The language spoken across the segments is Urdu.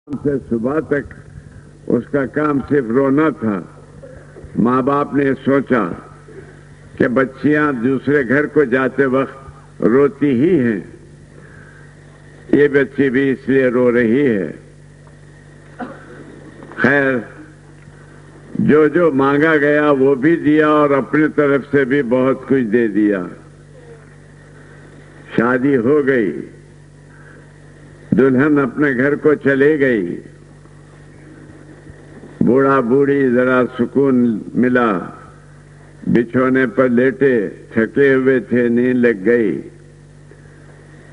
سے صبح تک اس کا کام صرف رونا تھا۔ ماں باپ نے سوچا کہ بچیاں دوسرے گھر کو جاتے وقت روتی ہی ہیں، یہ بچی بھی اس لیے رو رہی ہے۔ خیر، جو مانگا گیا وہ بھی دیا اور اپنی طرف سے بھی بہت کچھ دے دیا۔ شادی ہو گئی، دلہن اپنے گھر کو چلے گئی، بوڑھا بوڑھی ذرا سکون ملا، بچھونے پر لیٹے تھکے ہوئے تھے، نیند لگ گئی۔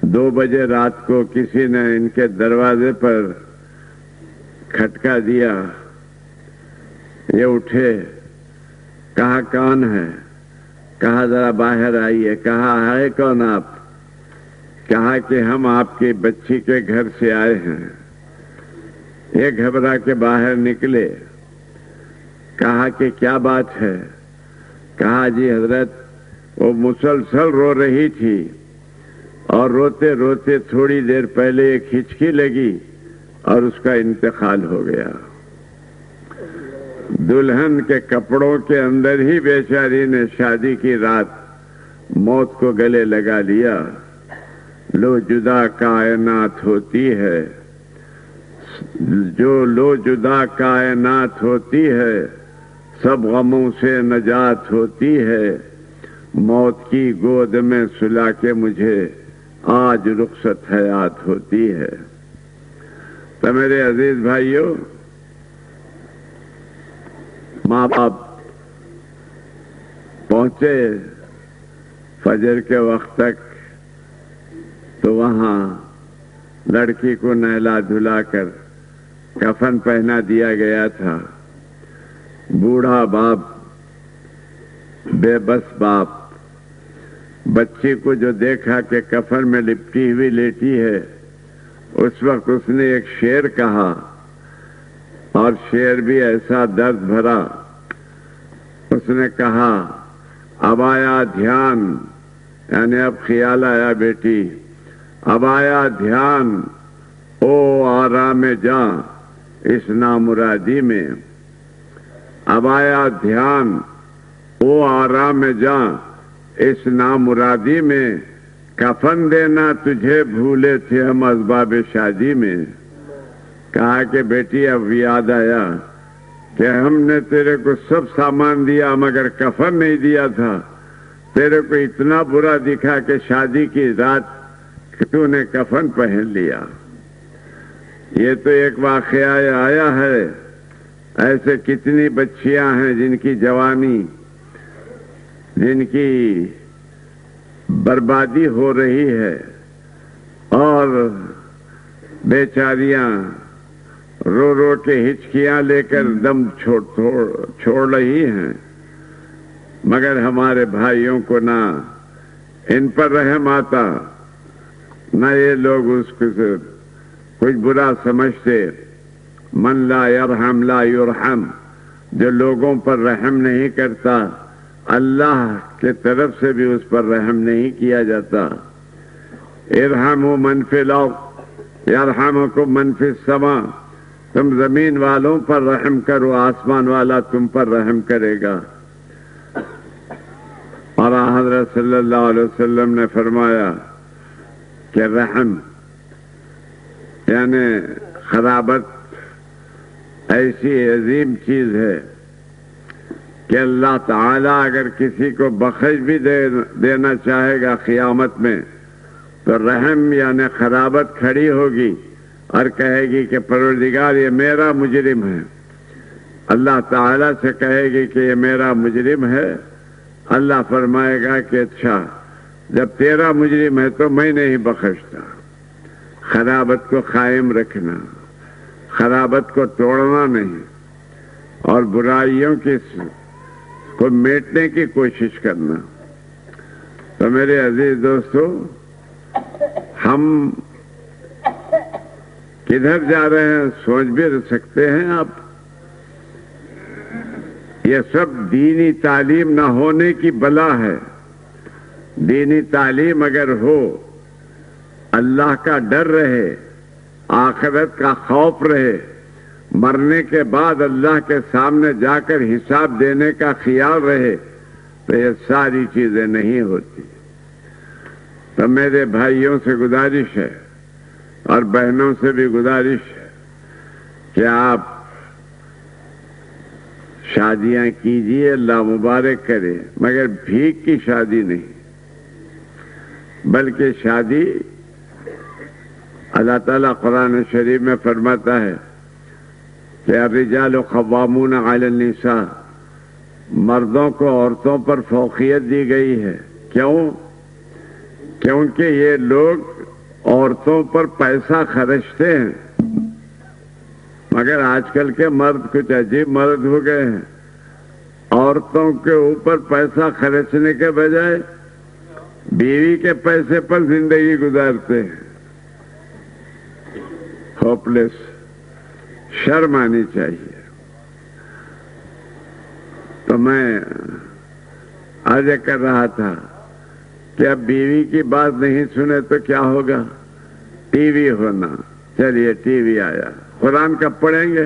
2 بجے رات کو کسی نے ان کے دروازے پر کھٹکا دیا، یہ اٹھے، کہا کون ہے؟ کہا ذرا باہر آئیے۔ کہا ہے کون آپ؟ کہا کہ ہم آپ کی بچی کے گھر سے آئے ہیں۔ یہ گھبرا کے باہر نکلے، کہا کہ کیا بات ہے؟ کہا جی حضرت، وہ مسلسل رو رہی تھی اور روتے روتے تھوڑی دیر پہلے ایک ہچکی لگی اور اس کا انتقال ہو گیا۔ دلہن کے کپڑوں کے اندر ہی بیچاری نے شادی کی رات موت کو گلے لگا لیا۔ لو جدا کائنات ہوتی ہے، جو لو جدا کائنات ہوتی ہے، سب غموں سے نجات ہوتی ہے، موت کی گود میں سلا کے مجھے آج رخصت حیات ہوتی ہے۔ تو میرے عزیز بھائیوں، ماں باپ پہنچے فجر کے وقت تک، تو وہاں لڑکی کو نہلا دھلا کر کفن پہنا دیا گیا تھا۔ بوڑھا باپ، بے بس باپ، بچی کو جو دیکھا کہ کفن میں لپٹی ہوئی لیٹی ہے، اس وقت اس نے ایک شعر کہا، اور شعر بھی ایسا درد بھرا۔ اس نے کہا، اب آیا دھیان، یعنی اب خیال آیا بیٹی، اب آیا دھیان، او آرام جاں اس نامرادی میں، اب آیا دھیان، او آرام جاں اس نامرادی میں، کفن دینا تجھے بھولے تھے ہم اسباب شادی میں۔ کہا کہ بیٹی اب یاد آیا کہ ہم نے تیرے کو سب سامان دیا مگر کفن نہیں دیا تھا، تیرے کو اتنا برا دکھا کہ شادی کی رات تو نے کفن پہن لیا۔ یہ تو ایک واقعہ آیا ہے، ایسے کتنی بچیاں ہیں جن کی جوانی، جن کی بربادی ہو رہی ہے اور بیچاریاں رو رو کے ہچکیاں لے کر دم چھوڑ رہی ہیں، مگر ہمارے بھائیوں کو نہ ان پر رحم آتا، نہ یہ لوگ اس کو کچھ برا سمجھتے۔ من لا یرحم لا یرحم، جو لوگوں پر رحم نہیں کرتا، اللہ کے طرف سے بھی اس پر رحم نہیں کیا جاتا۔ ارحموا من فی الارض یرحمکم من فی السماء، تم زمین والوں پر رحم کرو، آسمان والا تم پر رحم کرے گا۔ اور حضرت صلی اللہ علیہ وسلم نے فرمایا کہ رحم یعنی خرابت ایسی عظیم چیز ہے کہ اللہ تعالیٰ اگر کسی کو بخش بھی دینا چاہے گا قیامت میں، تو رحم یعنی خرابت کھڑی ہوگی اور کہے گی کہ پروردگار یہ میرا مجرم ہے۔ اللہ تعالیٰ سے کہے گی کہ یہ میرا مجرم ہے، اللہ فرمائے گا کہ اچھا، جب تیرا مجرم ہے تو میں نہیں بخشتا۔ خرابت کو قائم رکھنا، خرابت کو توڑنا نہیں، اور برائیوں کو میٹنے کی کوشش کرنا۔ تو میرے عزیز دوستو، ہم کدھر جا رہے ہیں سوچ بھی سکتے ہیں آپ؟ یہ سب دینی تعلیم نہ ہونے کی بلا ہے۔ دینی تعلیم اگر ہو، اللہ کا ڈر رہے، آخرت کا خوف رہے، مرنے کے بعد اللہ کے سامنے جا کر حساب دینے کا خیال رہے، تو یہ ساری چیزیں نہیں ہوتی۔ تو میرے بھائیوں سے گزارش ہے اور بہنوں سے بھی گزارش ہے کہ آپ شادیاں کیجیے، اللہ مبارک کرے، مگر بھیک کی شادی نہیں، بلکہ شادی اللہ تعالیٰ قرآن شریف میں فرماتا ہے کہ الرجال قوامون علی النساء، مردوں کو عورتوں پر فوقیت دی گئی ہے۔ کیوں؟ کیونکہ یہ لوگ عورتوں پر پیسہ خرچتے ہیں، مگر آج کل کے مرد کچھ عجیب مرد ہو گئے ہیں، عورتوں کے اوپر پیسہ خرچنے کے بجائے بیوی کے پیسے پر زندگی گزارتے ہیں۔ ہوپلیس، شرم آنی چاہیے۔ تو میں عرض کر رہا تھا کہ اب بیوی کی بات نہیں سنے تو کیا ہوگا؟ ٹی وی ہونا۔ چلیے ٹی وی آیا، قرآن کب پڑھیں گے؟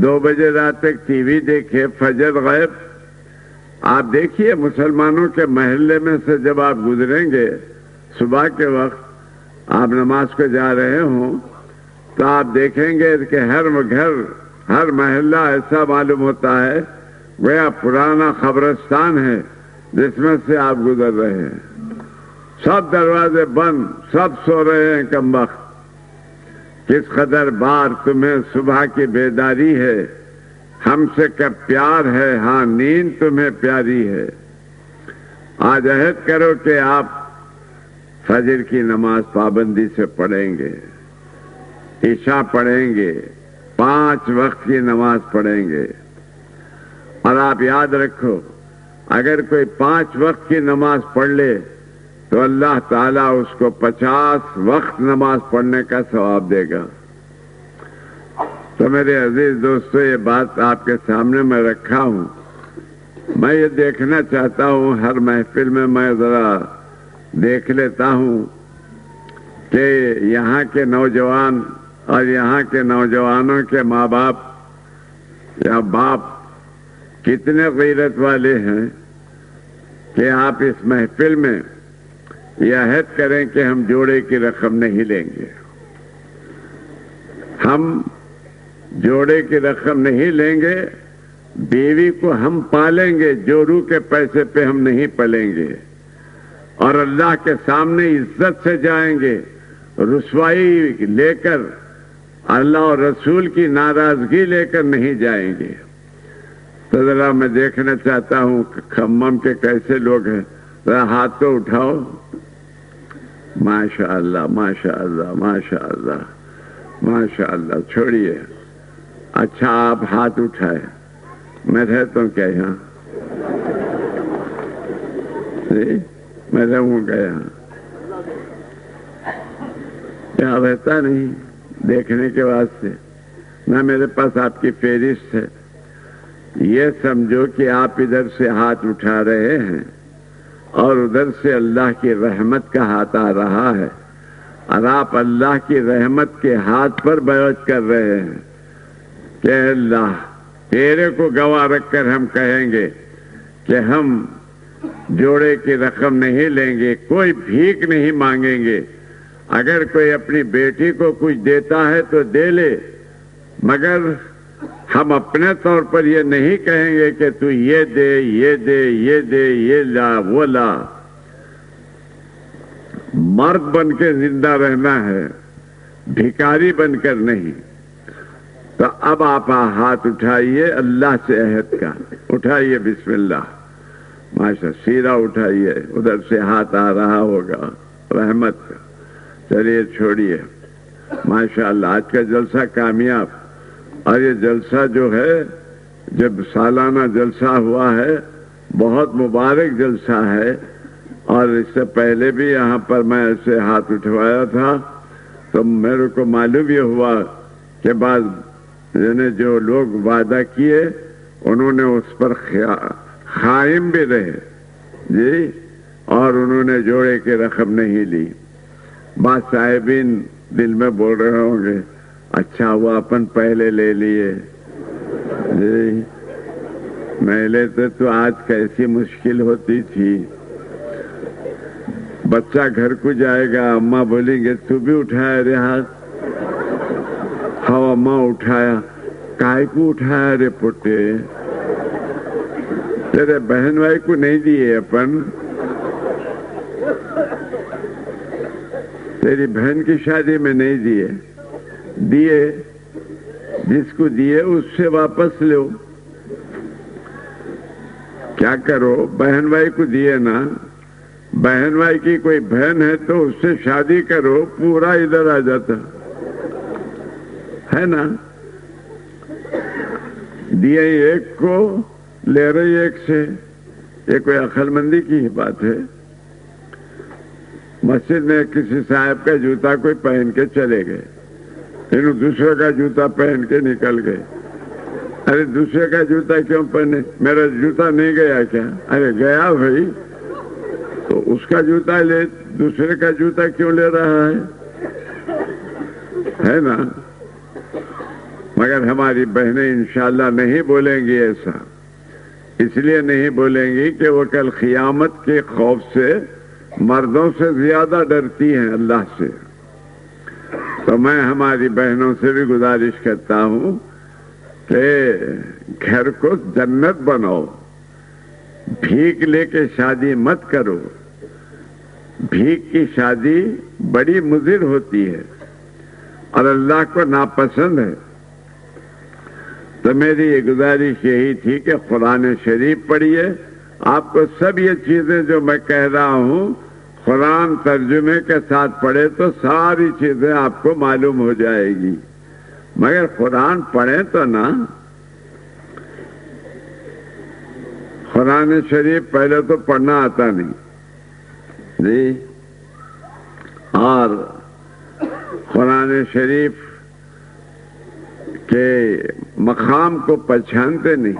2 بجے رات تک ٹی وی دیکھے، فجر غائب۔ آپ دیکھیے مسلمانوں کے محلے میں سے جب آپ گزریں گے صبح کے وقت، آپ نماز کو جا رہے ہوں تو آپ دیکھیں گے کہ ہر گھر، ہر محلہ ایسا معلوم ہوتا ہے گویا پرانا قبرستان ہے جس میں سے آپ گزر رہے ہیں۔ سب دروازے بند، سب سو رہے ہیں کمبخت۔ کس قدر بار تمہیں صبح کی بیداری ہے، ہم سے کب پیار ہے، ہاں نیند تمہیں پیاری ہے۔ آج عہد کرو کہ آپ فجر کی نماز پابندی سے پڑھیں گے، عشاء پڑھیں گے، 5 وقت کی نماز پڑھیں گے۔ اور آپ یاد رکھو، اگر کوئی 5 وقت کی نماز پڑھ لے تو اللہ تعالیٰ اس کو 50 وقت نماز پڑھنے کا ثواب دے گا۔ تو میرے عزیز دوستو، یہ بات آپ کے سامنے میں رکھا ہوں۔ میں یہ دیکھنا چاہتا ہوں، ہر محفل میں میں ذرا دیکھ لیتا ہوں کہ یہاں کے نوجوان اور یہاں کے نوجوانوں کے ماں باپ یا باپ کتنے غیرت والے ہیں کہ آپ اس محفل میں یہ عہد کریں کہ ہم جوڑے کی رقم نہیں لیں گے، ہم جوڑے کی رقم نہیں لیں گے، بیوی کو ہم پالیں گے، جورو کے پیسے پہ ہم نہیں پلیں گے، اور اللہ کے سامنے عزت سے جائیں گے، رسوائی لے کر، اللہ اور رسول کی ناراضگی لے کر نہیں جائیں گے۔ تو ذرا میں دیکھنا چاہتا ہوں کھمم کے کیسے لوگ ہیں، ذرا ہاتھ تو اٹھاؤ۔ ماشاء اللہ، ماشاء اللہ، ماشاء اللہ، ماشاء اللہ۔ چھوڑیے، اچھا آپ ہاتھ اٹھائے، میں رہتا ہوں کیا یہاں؟ میں رہوں گا یہاں؟ یہاں رہتا نہیں دیکھنے کے واسطے نہ، میرے پاس آپ کی فہرست ہے۔ یہ سمجھو کہ آپ ادھر سے ہاتھ اٹھا رہے ہیں اور ادھر سے اللہ کی رحمت کا ہاتھ آ رہا ہے، اور آپ اللہ کی رحمت کے ہاتھ پر بیعت کر رہے ہیں کہ اللہ تیرے کو گواہ رکھ کر ہم کہیں گے کہ ہم جوڑے کی رقم نہیں لیں گے، کوئی بھیک نہیں مانگیں گے۔ اگر کوئی اپنی بیٹی کو کچھ دیتا ہے تو دے لے، مگر ہم اپنے طور پر یہ نہیں کہیں گے کہ تو یہ دے، یہ دے، یہ دے، یہ لا، وہ لا۔ مرد بن کے زندہ رہنا ہے، بھکاری بن کر نہیں۔ تو اب آپ ہاتھ اٹھائیے اللہ سے عہد کا، اٹھائیے، بسم اللہ، ماشاء، سیدھا اٹھائیے، ادھر سے ہاتھ آ رہا ہوگا رحمت کا۔ چلیے چھوڑیے، ماشاءاللہ آج کا جلسہ کامیاب۔ اور یہ جلسہ جو ہے، جب سالانہ جلسہ ہوا ہے، بہت مبارک جلسہ ہے۔ اور اس سے پہلے بھی یہاں پر میں ایسے ہاتھ اٹھوایا تھا تو میرے کو معلوم یہ ہوا کہ بعض جو لوگ وعدہ کیے انہوں نے اس پر قائم بھی رہے جی، اور انہوں نے جوڑے کی رقم نہیں لی۔ بعض صاحبین دل میں بول رہے ہوں گے اچھا ہوا اپن پہلے لے لیے جی، نہیں لیتے تو آج کیسی مشکل ہوتی تھی. بچہ گھر کو جائے گا، اماں بولیں گے تو بھی اٹھایا رے ہاتھ؟ ہاں اماں اٹھایا. کائے کو اٹھایا رے پوٹے؟ تیرے بہن بھائی کو نہیں دیے اپن؟ تیری بہن کی شادی میں نہیں دیے؟ دیے، جس کو دیے اس سے واپس لو. کیا کرو، بہن بھائی کو دیے نا، بہن بھائی کی کوئی بہن ہے تو اس سے شادی کرو، پورا ادھر آ جاتا ہے نا. دیے ایک کو، لے رہی ایک سے. یہ کوئی عقل مندی کی بات ہے؟ مسجد میں کسی صاحب کا جوتا کوئی پہن کے چلے گئے، انہوں دوسرے کا جوتا پہن کے نکل گئے. ارے دوسرے کا جوتا کیوں پہنے؟ میرا جوتا نہیں گیا کیا؟ ارے گیا بھائی، تو اس کا جوتا لے، دوسرے کا جوتا کیوں لے رہا ہے نا. مگر ہماری بہنیں انشاءاللہ نہیں بولیں گی ایسا. اس لیے نہیں بولیں گی کہ وہ کل قیامت کے خوف سے مردوں سے زیادہ ڈرتی ہیں اللہ سے. تو میں ہماری بہنوں سے بھی گزارش کرتا ہوں کہ گھر کو جنت بناؤ، بھیک لے کے شادی مت کرو. بھیک کی شادی بڑی مضر ہوتی ہے اور اللہ کو ناپسند ہے. تو میری یہ گزارش یہی تھی کہ قرآن شریف پڑھیے. آپ کو سب یہ چیزیں جو میں کہہ رہا ہوں قرآن ترجمے کے ساتھ پڑھے تو ساری چیزیں آپ کو معلوم ہو جائے گی. مگر قرآن پڑھیں تو نا. قرآن شریف پہلے تو پڑھنا آتا نہیں جی، اور قرآن شریف کے مقام کو پہچانتے نہیں.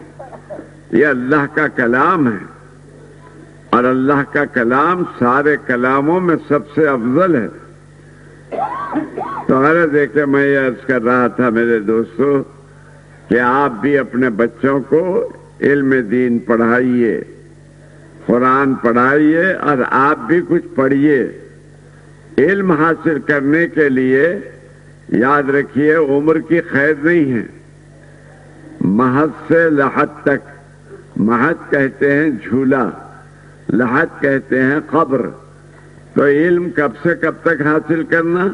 یہ اللہ کا کلام ہے اور اللہ کا کلام سارے کلاموں میں سب سے افضل ہے. تو غرض ہے کہ میں یہ عرض کر رہا تھا میرے دوستو کہ آپ بھی اپنے بچوں کو علم دین پڑھائیے، قرآن پڑھائیے اور آپ بھی کچھ پڑھیے. علم حاصل کرنے کے لیے یاد رکھیے عمر کی قید نہیں ہے. محض سے لحد تک، محض کہتے ہیں جھولا، لحد کہتے ہیں قبر. تو علم کب سے کب تک حاصل کرنا؟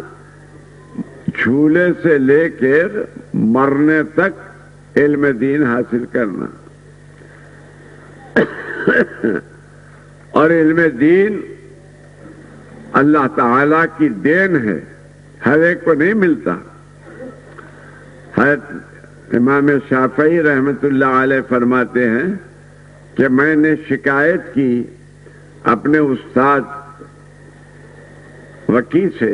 جھولے سے لے کر مرنے تک علم دین حاصل کرنا. اور علم دین اللہ تعالی کی دین ہے، ہر ایک کو نہیں ملتا. حضرت امام شافعی رحمت اللہ علیہ فرماتے ہیں کہ میں نے شکایت کی اپنے استاد وکی سے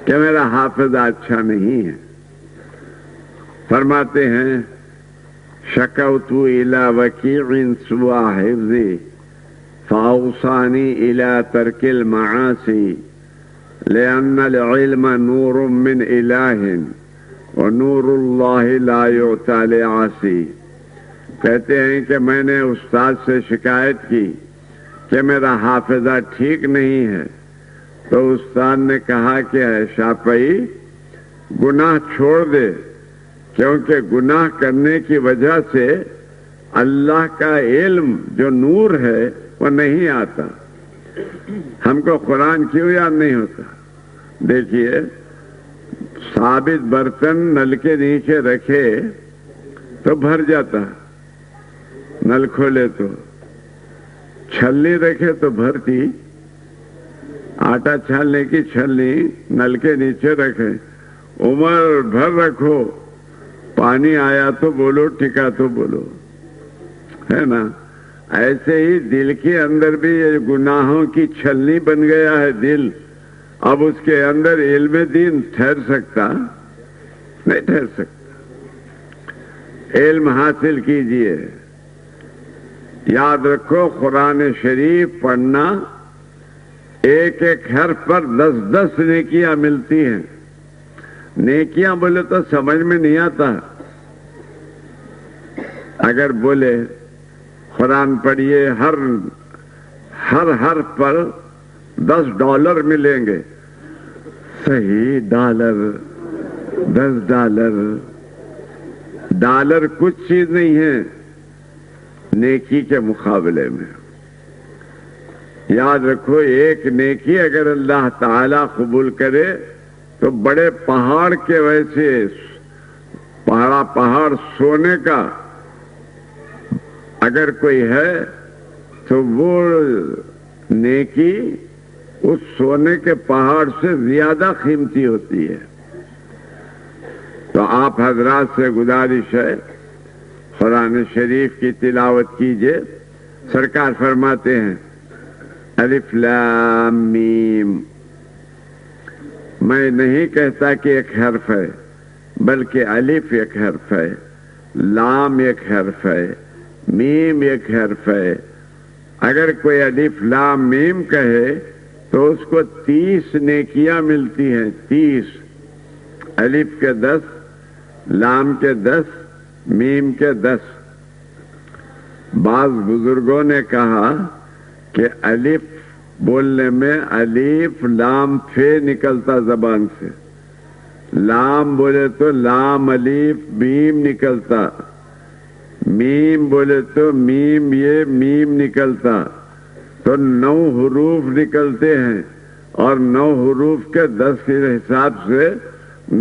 کہ میرا حافظہ اچھا نہیں ہے. فرماتے ہیں شکوت الی وکیع سوء حفظی فاوصانی الی ترک المعاصی لأن العلم نور من الہ ونور اللہ لا یعطی لعاصی. کہتے ہیں کہ میں نے استاد سے شکایت کی کہ میرا حافظہ ٹھیک نہیں ہے. تو استاد نے کہا کہ اے شافعی گناہ چھوڑ دے، کیونکہ گناہ کرنے کی وجہ سے اللہ کا علم جو نور ہے وہ نہیں آتا. ہم کو قرآن کیوں یاد نہیں ہوتا؟ دیکھیے ثابت برتن نل کے نیچے رکھے تو بھر جاتا، نل کھولے تو. چھلنی رکھے تو بھرتی. آٹا چھالنے کی چھلنی نل کے نیچے رکھے، عمر بھر رکھو، پانی آیا تو بولو، ٹکا تو بولو، ہے نا. ایسے ہی دل کے اندر بھی یہ گناہوں کی چھلنی بن گیا ہے دل. اب اس کے اندر علم دین ٹھہر سکتا؟ نہیں ٹھہر سکتا. علم حاصل کیجئے. یاد رکھو قرآن شریف پڑھنا ایک ایک حرف پر 10 نیکیاں ملتی ہیں. نیکیاں بولے تو سمجھ میں نہیں آتا. اگر بولے قرآن پڑھیے ہر حرف پر $10 ملیں گے. صحیح، $10 کچھ چیز نہیں ہے نیکی کے مقابلے میں. یاد رکھو، ایک نیکی اگر اللہ تعالی قبول کرے تو بڑے پہاڑ کے ویسے پہاڑ سونے کا اگر کوئی ہے تو وہ نیکی اس سونے کے پہاڑ سے زیادہ قیمتی ہوتی ہے. تو آپ حضرات سے گزارش ہے قرآن شریف کی تلاوت کیجئے. سرکار فرماتے ہیں الف لام میم. میں نہیں کہتا کہ ایک حرف ہے، بلکہ الف ایک حرف ہے، لام ایک حرف ہے، میم ایک حرف ہے. اگر کوئی الف لام میم کہے تو اس کو 30 نیکیاں ملتی ہیں. 30. الف کے 10، لام کے 10، میم کے 10. بعض بزرگوں نے کہا کہ الف بولنے میں الف لام فے نکلتا زبان سے، لام بولے تو لام الف میم نکلتا، میم بولے تو میم یہ میم نکلتا. تو 9 حروف نکلتے ہیں اور 9 حروف کے 10 کے حساب سے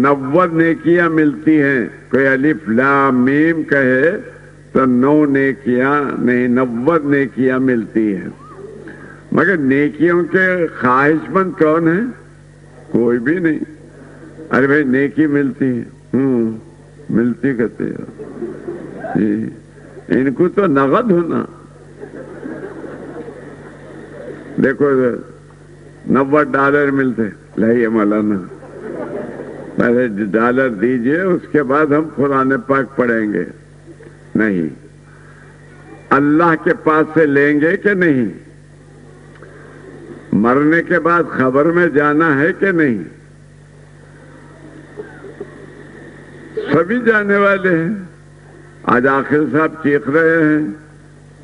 90 نیکیاں ملتی ہیں. کوئی الف لام میم کہے تو 9 نیکیاں نہیں 90 نیکیاں ملتی ہیں. مگر نیکیوں کے خواہش مند کون ہے؟ کوئی بھی نہیں. ارے بھائی نیکی ملتی ہے، ملتی کہتے ہیں ان کو تو نقد ہونا. دیکھو $90 ملتے، لائیے مولانا پہلے $1 دیجئے اس کے بعد ہم قرآن پاک پڑھیں گے. نہیں، اللہ کے پاس سے لیں گے کہ نہیں؟ مرنے کے بعد خبر میں جانا ہے کہ نہیں؟ سبھی جانے والے ہیں. آج آخر صاحب چیخ رہے ہیں،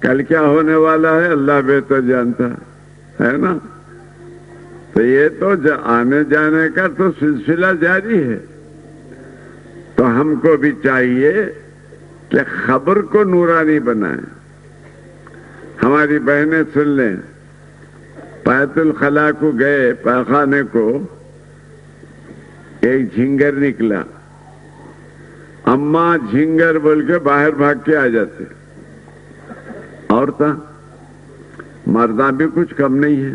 کل کیا ہونے والا ہے اللہ بہتر جانتا ہے نا. تو یہ تو آنے جانے کا تو سلسلہ جاری ہے. تو ہم کو بھی چاہیے کہ خبر کو نورانی بنائیں. ہماری بہنیں سن لیں، بیت الخلاء کو گئے پاخانے کو، ایک جھنگر نکلا. اماں جھنگر بول کے باہر بھاگ کے آ جاتے. عورتیں مردہ بھی کچھ کم نہیں ہے،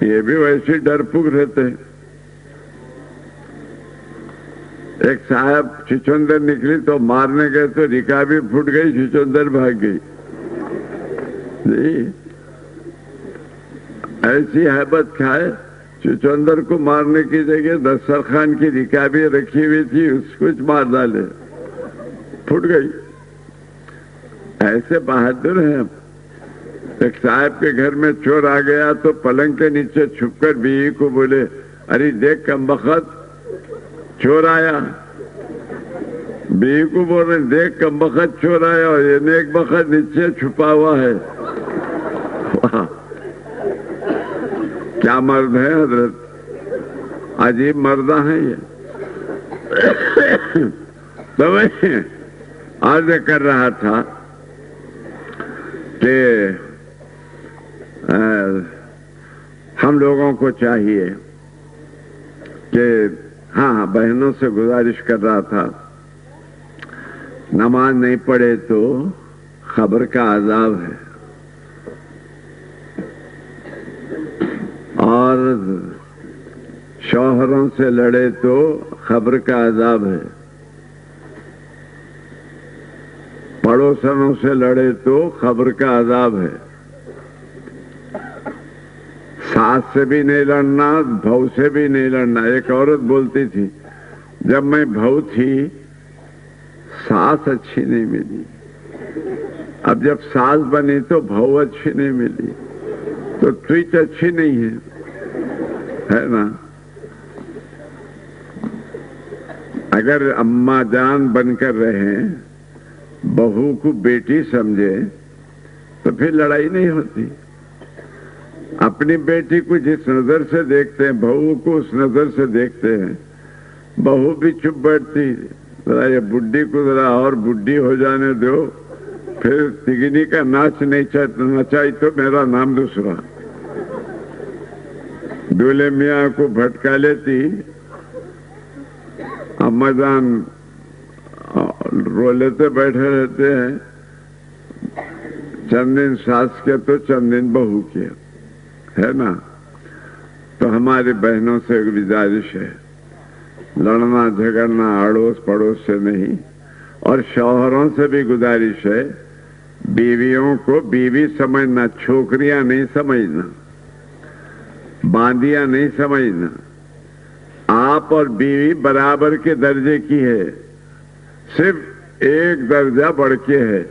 یہ بھی ویسے ڈرپوک رہتے. ایک صاحب چچندر نکلی تو مارنے گئے تو رکابی پھٹ گئی، چچندر بھاگ گئی. جی ایسی ہیبت کھائے، چچندر کو مارنے کی جگہ دسترخوان کی رکابی رکھی ہوئی تھی اس کو مار ڈالے، پھٹ گئی. ایسے بہادر ہیں. ایک صاحب کے گھر میں چور آ گیا تو پلنگ کے نیچے چھپ کر بیوی کو بولے، ارے دیکھ کمبخت چور آیا. بیوی کو بول رہے دیکھ کمبخت چور آیا اور یہ نیک بخت نیچے چھپا ہوا ہے. کیا مرد ہے حضرت، عجیب مردہ ہیں یہ. تو میں عرض کر رہا تھا کہ ہم لوگوں کو چاہیے کہ ہاں بہنوں سے گزارش کر رہا تھا، نماز نہیں پڑھے تو خبر کا عذاب ہے، اور شوہروں سے لڑے تو خبر کا عذاب ہے، پڑوسنوں سے لڑے تو خبر کا عذاب ہے. ساس سے بھی نہیں لڑنا، بہو سے بھی نہیں لڑنا. ایک عورت بولتی تھی جب میں بہو تھی ساس اچھی نہیں ملی، اب جب ساس بنی تو بہو اچھی نہیں ملی. تو سوچ اچھی نہیں ہے نا. اگر اماں جان بن کر رہیں، بہو کو بیٹی سمجھے تو پھر لڑائی نہیں ہوتی. اپنی بیٹی کو جس نظر سے دیکھتے ہیں بہو کو اس نظر سے دیکھتے ہیں. بہو بھی چپ بیٹھتی، ذرا یہ بڈھی کو ذرا اور بڈھی ہو جانے دو، پھر تگنی کا ناچ نہیں نچائی تو میرا نام دوسرا. دولہے میاں کو بھٹکا لیتی. اماں جان رو لیتے بیٹھے رہتے ہیں، چند دن ساس کے تو چند دن بہو کے، ہے نا. تو ہماری بہنوں سے ایک گزارش ہے، لڑنا جھگڑنا اڑوس پڑوس سے نہیں. اور شوہروں سے بھی گزارش ہے، بیویوں کو بیوی سمجھنا، چھوکریاں نہیں سمجھنا، باندیاں نہیں سمجھنا. آپ اور بیوی برابر کے درجے کی ہے، صرف ایک درجہ بڑھ کے ہے،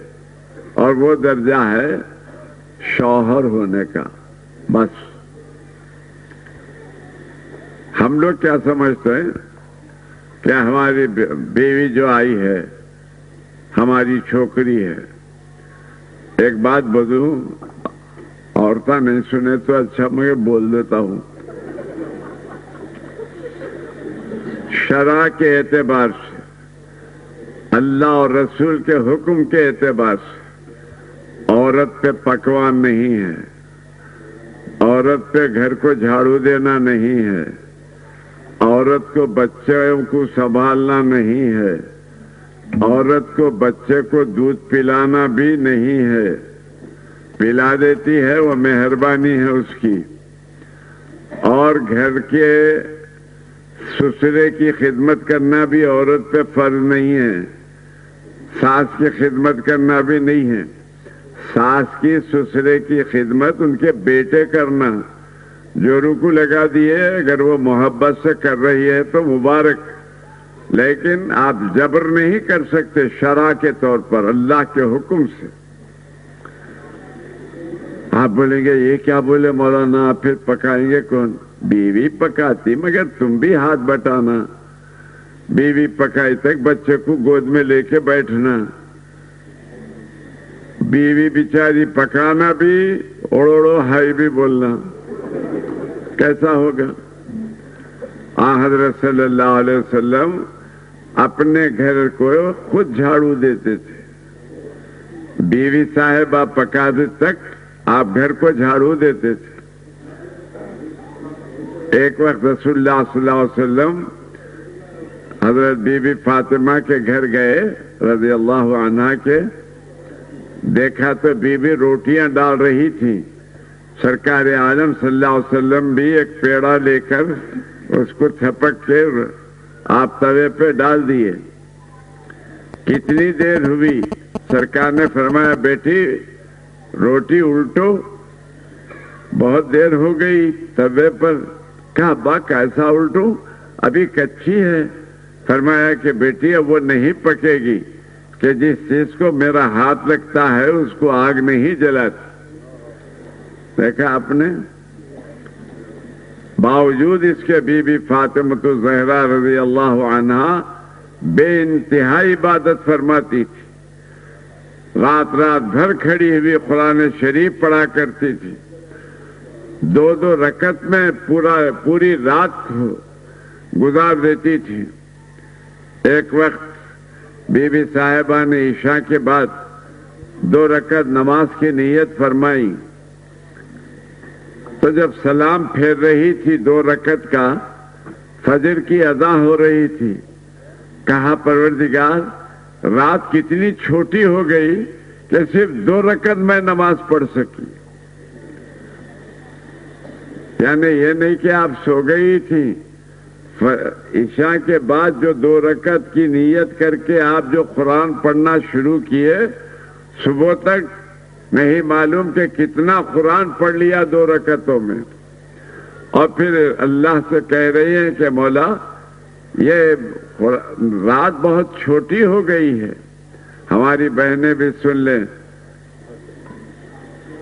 اور وہ درجہ ہے شوہر ہونے کا. بس ہم لوگ کیا سمجھتے ہیں کہ ہماری بیوی جو آئی ہے ہماری چھوکری ہے. ایک بات بولوں، عورتیں نہیں سنے تو اچھا میں بول دیتا ہوں. شرع کے اعتبار سے، اللہ اور رسول کے حکم کے اعتبار سے عورت پہ پکوان نہیں ہے، عورت پہ گھر کو جھاڑو دینا نہیں ہے، عورت کو بچوں کو سنبھالنا نہیں ہے، عورت کو بچے کو دودھ پلانا بھی نہیں ہے. پلا دیتی ہے وہ مہربانی ہے اس کی. اور گھر کے سسرے کی خدمت کرنا بھی عورت پہ فرض نہیں ہے، ساس کی خدمت کرنا بھی نہیں ہے. ساس کی سسرے کی خدمت ان کے بیٹے کرنا، جو رکو لگا دیے اگر وہ محبت سے کر رہی ہے تو مبارک، لیکن آپ جبر نہیں کر سکتے شرع کے طور پر، اللہ کے حکم سے. آپ بولیں گے یہ کیا بولے مولانا، پھر پکائیں گے کون؟ بیوی پکاتی، مگر تم بھی ہاتھ بٹانا. بیوی پکائی تک بچے کو گود میں لے کے بیٹھنا. بیوی بیچاری پکانا بھی، اوڑو ہائی بھی بولنا، کیسا ہوگا؟ حضرت صلی اللہ علیہ وسلم اپنے گھر کو خود جھاڑو دیتے تھے. بیوی صاحبہ پکاتے تک آپ گھر کو جھاڑو دیتے تھے. ایک وقت رسول اللہ صلی اللہ علیہ وسلم حضرت بی بی فاطمہ کے گھر گئے رضی اللہ عنہا کے. دیکھا تو بی بی روٹیاں ڈال رہی تھی. سرکار عالم صلی اللہ علیہ وسلم بھی ایک پیڑا لے کر اس کو تھپک کے آپ توے پہ ڈال دیے. کتنی دیر ہوئی؟ سرکار نے فرمایا بیٹی روٹی الٹو، بہت دیر ہو گئی توے پر. کہا با کیسا الٹوں، ابھی کچی ہے. فرمایا کہ بیٹی اب وہ نہیں پکے گی کہ جس چیز کو میرا ہاتھ لگتا ہے اس کو آگ نہیں جلاتی. دیکھا آپ نے، باوجود اس کے بی بی فاطمہ الزہرا رضی اللہ عنہا بے انتہائی عبادت فرماتی تھی. رات بھر کھڑی ہوئی قرآن شریف پڑھا کرتی تھی. 2 رکعت میں پوری رات گزار دیتی تھی. ایک وقت بی بی صاحبہ نے عشاء کے بعد 2 رکعت نماز کی نیت فرمائی تو جب سلام پھیر رہی تھی 2 رکعت کا، فجر کی اذان ہو رہی تھی. کہا پروردگار رات کتنی چھوٹی ہو گئی کہ صرف 2 رکعت میں نماز پڑھ سکی. یعنی یہ نہیں کہ آپ سو گئی تھی، عشاء کے بعد جو 2 رکعت کی نیت کر کے آپ جو قرآن پڑھنا شروع کیے، صبح تک نہیں معلوم کہ کتنا قرآن پڑھ لیا 2 رکعتوں میں. اور پھر اللہ سے کہہ رہی ہیں کہ مولا یہ رات بہت چھوٹی ہو گئی ہے. ہماری بہنیں بھی سن لیں،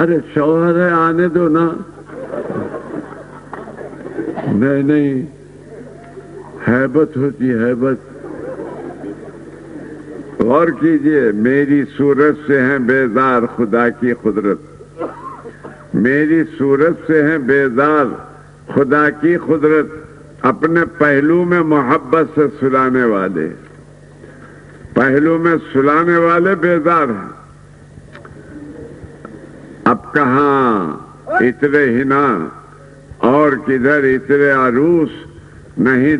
ارے شوہر ہے آنے دو نا. نہیں ہیبت ہوتی ہے ہیبت. غور کیجئے میری صورت سے ہیں بیزار خدا کی قدرت. میری صورت سے ہیں بیزار خدا کی قدرت. اپنے پہلو میں محبت سے سلانے والے, پہلو میں سلانے والے بیزار ہیں. اب کہاں اترے ہنا اور کدھر اترے عروس نہیں.